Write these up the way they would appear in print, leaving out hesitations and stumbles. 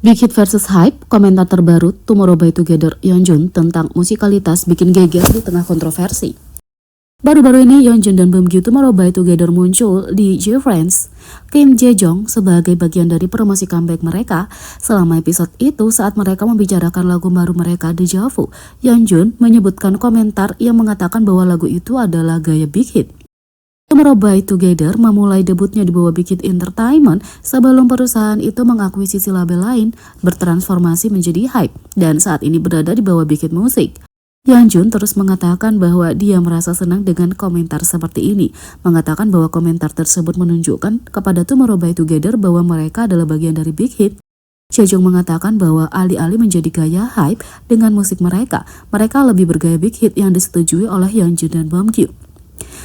Big Hit versus Hype, komentar terbaru Tomorrow by Together Yeonjun tentang musikalitas bikin geger di tengah kontroversi. Baru-baru ini Yeonjun dan Beomgyu Tomorrow by Together muncul di J-Friends Kim Jae-jong sebagai bagian dari promosi comeback mereka. Selama episode itu, saat mereka membicarakan lagu baru mereka Deja Vu, Yeonjun menyebutkan komentar yang mengatakan bahwa lagu itu adalah gaya Big Hit. Tomorrow by Together memulai debutnya di bawah Big Hit Entertainment sebelum perusahaan itu mengakuisisi label lain, bertransformasi menjadi Hype, dan saat ini berada di bawah Big Hit Music. Yeonjun terus mengatakan bahwa dia merasa senang dengan komentar seperti ini, mengatakan bahwa komentar tersebut menunjukkan kepada Tomorrow by Together bahwa mereka adalah bagian dari Big Hit. Jae-jong mengatakan bahwa alih-alih menjadi gaya Hype dengan musik mereka lebih bergaya Big Hit yang disetujui oleh Yeonjun dan Beomgyu.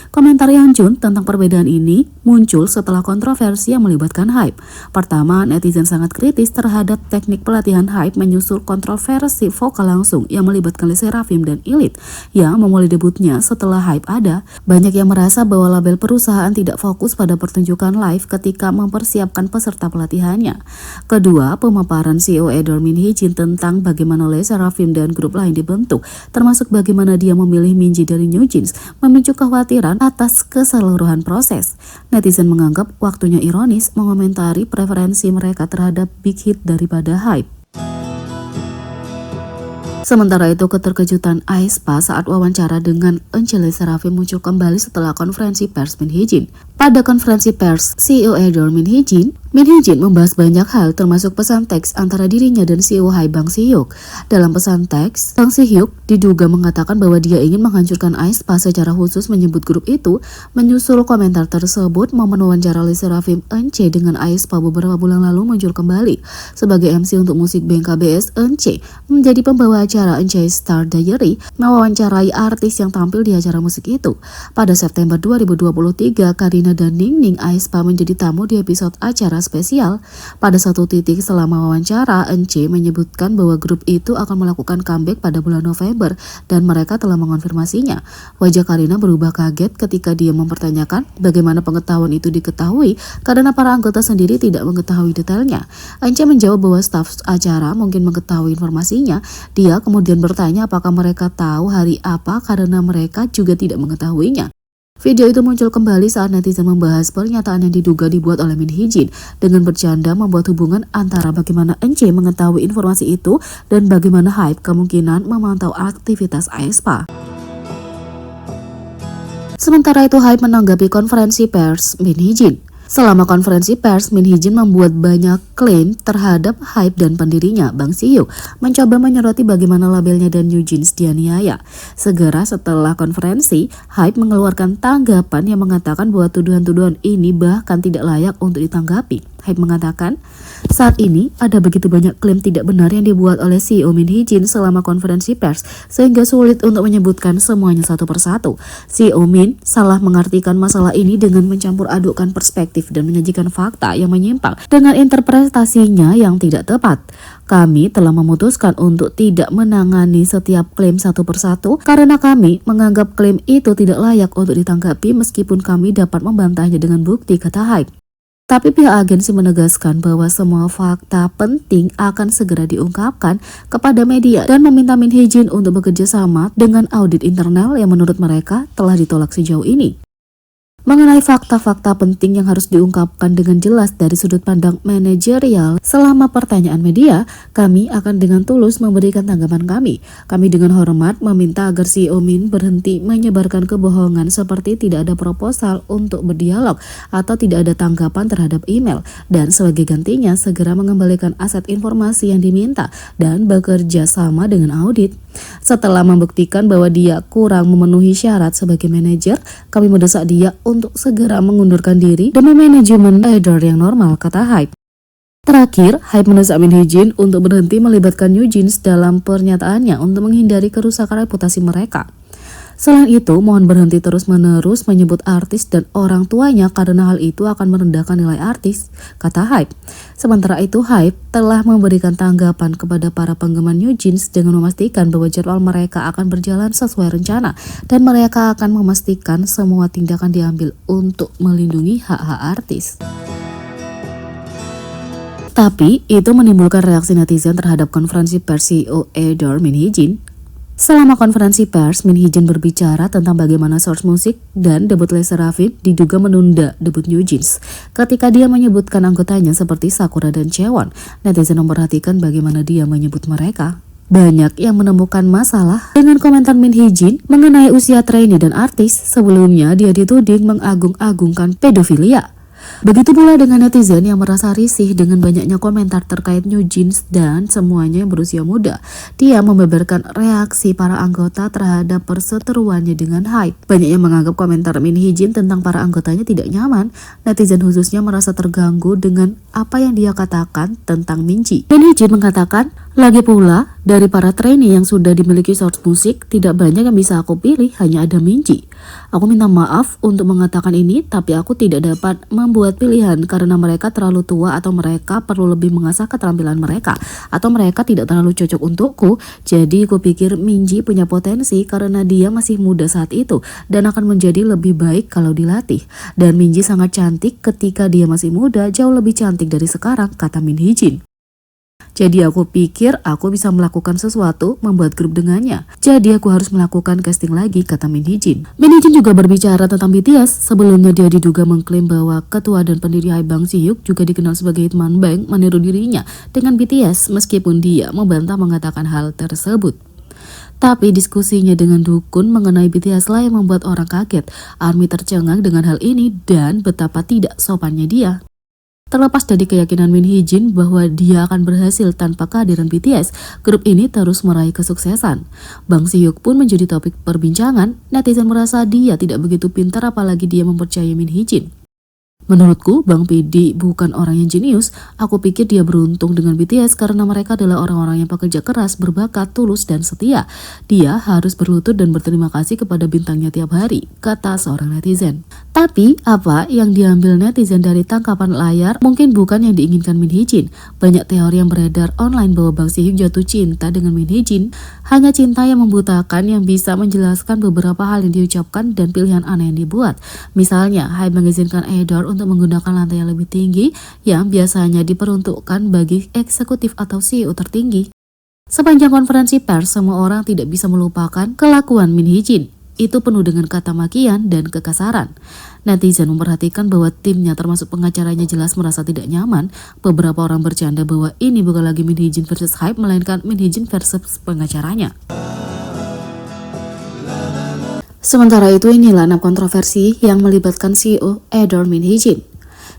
Komentar Yeonjun tentang perbedaan ini muncul setelah kontroversi yang melibatkan Hype. Pertama, netizen sangat kritis terhadap teknik pelatihan Hype menyusul kontroversi vokal langsung yang melibatkan LE SSERAFIM dan Elite yang memulai debutnya setelah Hype ada. Banyak yang merasa bahwa label perusahaan tidak fokus pada pertunjukan live ketika mempersiapkan peserta pelatihannya. Kedua, pemaparan CEO Edor Min Hee-jin tentang bagaimana LE SSERAFIM dan grup lain dibentuk, termasuk bagaimana dia memilih Minji dari New Jeans, memicu kekhawatiran atas keseluruhan proses. Netizen menganggap waktunya ironis mengomentari preferensi mereka terhadap Big Hit daripada Hype. Sementara itu, keterkejutan aespa saat wawancara dengan Eunchae LE SSERAFIM muncul kembali setelah konferensi pers Min Hee-jin. Pada konferensi pers CEO Edor Min Hee-jin membahas banyak hal termasuk pesan teks antara dirinya dan CEO Hype Bang Si-hyuk. Dalam pesan teks, Bang Si-hyuk diduga mengatakan bahwa dia ingin menghancurkan aespa, secara khusus menyebut grup itu. Menyusul komentar tersebut, momen wawancara LE SSERAFIM Eunchae dengan aespa beberapa bulan lalu muncul kembali. Sebagai MC untuk musik band KBS, Eunchae menjadi pembawa acara Eunchae Star Diary, mewawancarai artis yang tampil di acara musik itu. Pada September 2023, Karina dan Ningning aespa menjadi tamu di episode acara spesial. Pada satu titik selama wawancara, Eunchae menyebutkan bahwa grup itu akan melakukan comeback pada bulan November dan mereka telah mengonfirmasinya. Wajah Karina berubah kaget ketika dia mempertanyakan bagaimana pengetahuan itu diketahui karena para anggota sendiri tidak mengetahui detailnya. Eunchae menjawab bahwa staf acara mungkin mengetahui informasinya. Dia kemudian bertanya apakah mereka tahu hari apa karena mereka juga tidak mengetahuinya. Video itu muncul kembali saat netizen membahas pernyataan yang diduga dibuat oleh Min Hee-jin dengan bercanda membuat hubungan antara bagaimana Eunchae mengetahui informasi itu dan bagaimana Hype kemungkinan memantau aktivitas aespa. Sementara itu, Hype menanggapi konferensi pers Min Hee-jin. Selama konferensi pers, Min Hee-jin membuat banyak klaim terhadap Hype dan pendirinya, Bang Si-hyuk, mencoba menyoroti bagaimana labelnya dan New Jeans dianiaya. Segera setelah konferensi, Hype mengeluarkan tanggapan yang mengatakan bahwa tuduhan-tuduhan ini bahkan tidak layak untuk ditanggapi. Hype mengatakan, saat ini ada begitu banyak klaim tidak benar yang dibuat oleh CEO Min Hee-jin selama konferensi pers, sehingga sulit untuk menyebutkan semuanya satu persatu. CEO Min salah mengartikan masalah ini dengan mencampur adukkan perspektif dan menyajikan fakta yang menyimpang dengan interpretasinya yang tidak tepat. Kami telah memutuskan untuk tidak menangani setiap klaim satu persatu karena kami menganggap klaim itu tidak layak untuk ditanggapi meskipun kami dapat membantahnya dengan bukti, kata Hype. Tapi pihak agensi menegaskan bahwa semua fakta penting akan segera diungkapkan kepada media dan meminta Min Hee-jin untuk bekerja sama dengan audit internal yang menurut mereka telah ditolak sejauh ini. Mengenai fakta-fakta penting yang harus diungkapkan dengan jelas dari sudut pandang manajerial selama pertanyaan media, kami akan dengan tulus memberikan tanggapan kami. Kami dengan hormat meminta agar CEO Min berhenti menyebarkan kebohongan seperti tidak ada proposal untuk berdialog atau tidak ada tanggapan terhadap email, dan sebagai gantinya segera mengembalikan aset informasi yang diminta dan bekerja sama dengan audit. Setelah membuktikan bahwa dia kurang memenuhi syarat sebagai manajer, kami mendesak dia untuk segera mengundurkan diri demi manajemen Edor yang normal, kata Hype. Terakhir, Hype mendesak Min Hee-jin untuk berhenti melibatkan New Jeans dalam pernyataannya untuk menghindari kerusakan reputasi mereka. Selain itu, mohon berhenti terus-menerus menyebut artis dan orang tuanya karena hal itu akan merendahkan nilai artis, kata Hype. Sementara itu, Hype telah memberikan tanggapan kepada para penggemar New Jeans dengan memastikan bahwa jadwal mereka akan berjalan sesuai rencana dan mereka akan memastikan semua tindakan diambil untuk melindungi hak-hak artis. Tapi itu menimbulkan reaksi netizen terhadap konferensi pers CEO Edor Min Hee-jin. Selama konferensi pers, Min Hee-jin berbicara tentang bagaimana source musik dan debut Le Sserafim diduga menunda debut New Jeans. Ketika dia menyebutkan anggotanya seperti Sakura dan Chaewon, netizen memperhatikan bagaimana dia menyebut mereka. Banyak yang menemukan masalah dengan komentar Min Hee-jin mengenai usia trainee dan artis. Sebelumnya dia dituding mengagung-agungkan pedofilia. Begitu pula dengan netizen yang merasa risih dengan banyaknya komentar terkait New Jeans dan semuanya yang berusia muda. Dia membeberkan reaksi para anggota terhadap perseteruannya dengan HYBE. Banyak yang menganggap komentar Min Hee-jin tentang para anggotanya tidak nyaman. Netizen khususnya merasa terganggu dengan apa yang dia katakan tentang Minji. Min Hee-jin mengatakan, lagi pula, dari para trainee yang sudah dimiliki source musik, tidak banyak yang bisa aku pilih, hanya ada Minji. Aku minta maaf untuk mengatakan ini, tapi aku tidak dapat membuat pilihan karena mereka terlalu tua atau mereka perlu lebih mengasah keterampilan mereka, atau mereka tidak terlalu cocok untukku. Jadi aku pikir Minji punya potensi karena dia masih muda saat itu dan akan menjadi lebih baik kalau dilatih. Dan Minji sangat cantik ketika dia masih muda, jauh lebih cantik dari sekarang, kata Min Hee-jin. Jadi aku pikir aku bisa melakukan sesuatu, membuat grup dengannya. Jadi aku harus melakukan casting lagi, kata Min Hee-jin. Min Hee-jin juga berbicara tentang BTS. Sebelumnya dia diduga mengklaim bahwa ketua dan pendiri HYBE Bang Si-hyuk juga dikenal sebagai Hitman Bang meniru dirinya dengan BTS, meskipun dia membantah mengatakan hal tersebut. Tapi diskusinya dengan dukun mengenai BTS lah yang membuat orang kaget. ARMY tercengang dengan hal ini dan betapa tidak sopannya dia. Terlepas dari keyakinan Min Hee-jin bahwa dia akan berhasil tanpa kehadiran BTS, grup ini terus meraih kesuksesan. Bang Si-hyuk pun menjadi topik perbincangan. Netizen merasa dia tidak begitu pintar apalagi dia mempercayai Min Hee-jin. Menurutku, Bang PD bukan orang yang jenius. Aku pikir dia beruntung dengan BTS karena mereka adalah orang-orang yang pekerja keras, berbakat, tulus, dan setia. Dia harus berlutut dan berterima kasih kepada bintangnya tiap hari, kata seorang netizen. Tapi, apa yang diambil netizen dari tangkapan layar mungkin bukan yang diinginkan Min Hee-jin. Banyak teori yang beredar online bahwa Bang Si-hyuk jatuh cinta dengan Min Hee-jin. Hanya cinta yang membutakan yang bisa menjelaskan beberapa hal yang diucapkan dan pilihan aneh yang dibuat. Misalnya, HYBE mengizinkan Edor untuk menggunakan lantai yang lebih tinggi yang biasanya diperuntukkan bagi eksekutif atau CEO tertinggi. Sepanjang konferensi pers, semua orang tidak bisa melupakan kelakuan Min Hee-jin. Itu penuh dengan kata makian dan kekasaran. Netizen memperhatikan bahwa timnya termasuk pengacaranya jelas merasa tidak nyaman. Beberapa orang bercanda bahwa ini bukan lagi Min Hee-jin versus HYBE, melainkan Min Hee-jin versus pengacaranya. Sementara itu inilah 6 kontroversi yang melibatkan CEO Edor Min Hee-jin.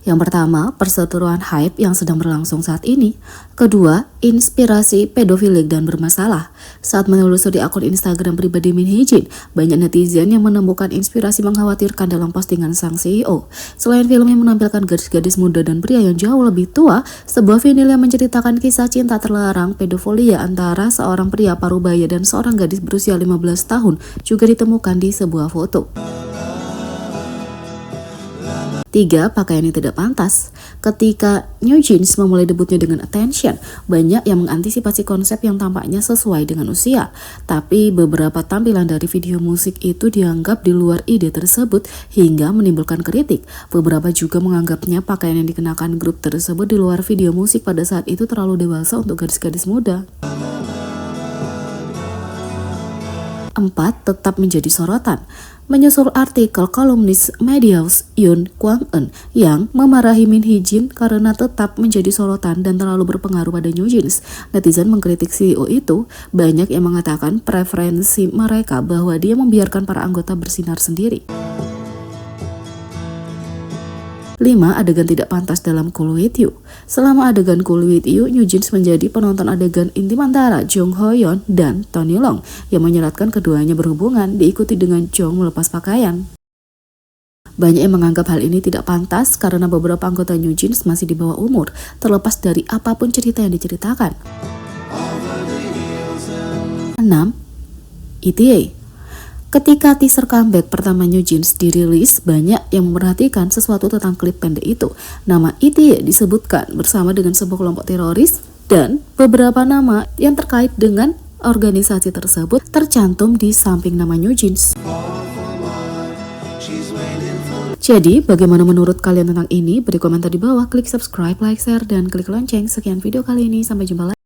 Yang pertama, perseteruan HYBE yang sedang berlangsung saat ini. Kedua, inspirasi pedofilik dan bermasalah. Saat menelusuri akun Instagram pribadi Min Hee-jin, banyak netizen yang menemukan inspirasi mengkhawatirkan dalam postingan sang CEO. Selain film yang menampilkan gadis-gadis muda dan pria yang jauh lebih tua, sebuah vinyl yang menceritakan kisah cinta terlarang pedofilia antara seorang pria parubaya dan seorang gadis berusia 15 tahun juga ditemukan di sebuah foto. 3. Pakaian yang tidak pantas. Ketika New Jeans memulai debutnya dengan Attention, banyak yang mengantisipasi konsep yang tampaknya sesuai dengan usia. Tapi beberapa tampilan dari video musik itu dianggap di luar ide tersebut hingga menimbulkan kritik. Beberapa juga menganggapnya pakaian yang dikenakan grup tersebut di luar video musik pada saat itu terlalu dewasa untuk gadis-gadis muda. 4. Tetap menjadi sorotan. Menyusul artikel kolumnis Mediaus Yoon Kwang-eun yang memarahi Min Hee-jin karena tetap menjadi sorotan dan terlalu berpengaruh pada New Jeans, netizen mengkritik CEO itu. Banyak yang mengatakan preferensi mereka bahwa dia membiarkan para anggota bersinar sendiri. 5. Adegan tidak pantas dalam Cool With You. Selama adegan Cool With You, New Jeans menjadi penonton adegan intim antara Jong Ho-yeon dan Tony Long yang menyeratkan keduanya berhubungan, diikuti dengan Jong melepas pakaian. Banyak yang menganggap hal ini tidak pantas karena beberapa anggota New Jeans masih di bawah umur, terlepas dari apapun cerita yang diceritakan. 6. ETA. Ketika teaser comeback pertama New Jeans dirilis, banyak yang memperhatikan sesuatu tentang klip pendek itu. Nama ETA disebutkan bersama dengan sebuah kelompok teroris dan beberapa nama yang terkait dengan organisasi tersebut tercantum di samping nama New Jeans. Jadi, bagaimana menurut kalian tentang ini? Beri komentar di bawah, klik subscribe, like, share, dan klik lonceng. Sekian video kali ini, sampai jumpa lagi.